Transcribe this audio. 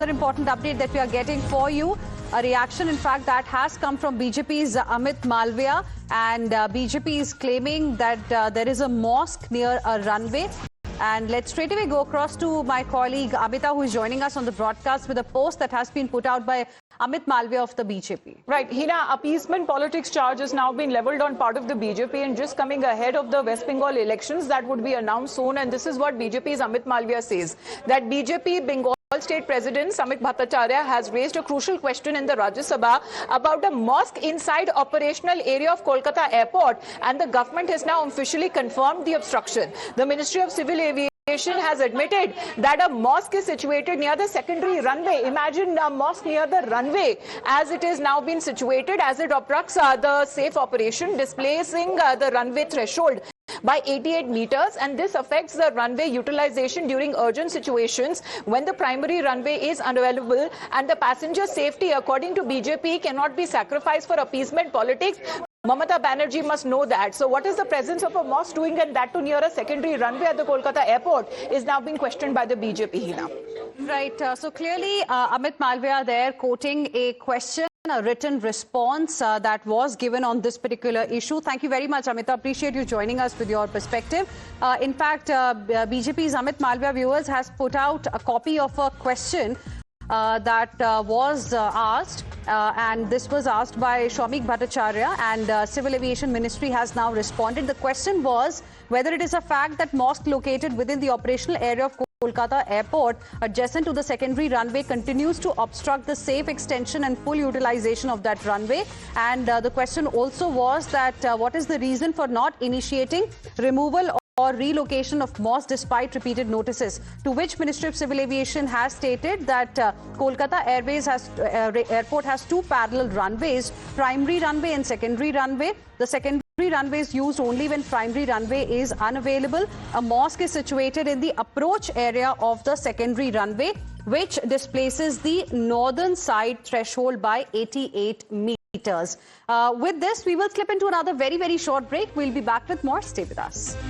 Important update that we are getting for you. A reaction, in fact, that has come from BJP's Amit Malviya, and BJP is claiming that there is a mosque near a runway. And let's straight away go across to my colleague Amita, who is joining us on the broadcast with a post that has been put out by Amit Malviya of the BJP. Right, Hina, appeasement politics charge has now been leveled on part of the BJP, and just coming ahead of the West Bengal elections that would be announced soon. And this is what BJP's Amit Malviya says, that BJP Bengal State President Samit Bhattacharya has raised a crucial question in the Rajya Sabha about a mosque inside operational area of Kolkata Airport, and the government has now officially confirmed the obstruction. The Ministry of Civil Aviation has admitted that a mosque is situated near the secondary runway. Imagine a mosque near the runway as it is now been situated, as it obstructs the safe operation, displacing the runway threshold by 88 meters, and this affects the runway utilization during urgent situations when the primary runway is unavailable, and the passenger safety, according to BJP, cannot be sacrificed for appeasement politics. Mamata Banerjee must know that. So what is the presence of a mosque doing, and that too near a secondary runway at the Kolkata airport, is now being questioned by the BJP, Hina. Right. So clearly, Amit Malviya there quoting a question, a written response that was given on this particular issue. Thank you very much, Amita. Appreciate you joining us with your perspective. In fact, BJP's Amit Malviya viewers has put out a copy of a question that was asked, and this was asked by Samit Bhattacharya, and Civil Aviation Ministry has now responded. The question was whether it is a fact that mosque located within the operational area of Kolkata Airport adjacent to the secondary runway continues to obstruct the safe extension and full utilization of that runway. And the question also was that what is the reason for not initiating removal or relocation of mosque despite repeated notices, to which Ministry of Civil Aviation has stated that Kolkata Airport has two parallel runways, primary runway and secondary runway. The secondary runway is used only when primary runway is unavailable. A mosque is situated in the approach area of the secondary runway, which displaces the northern side threshold by 88 meters. With this, we will slip into another very short break. We'll be back with more. Stay with us.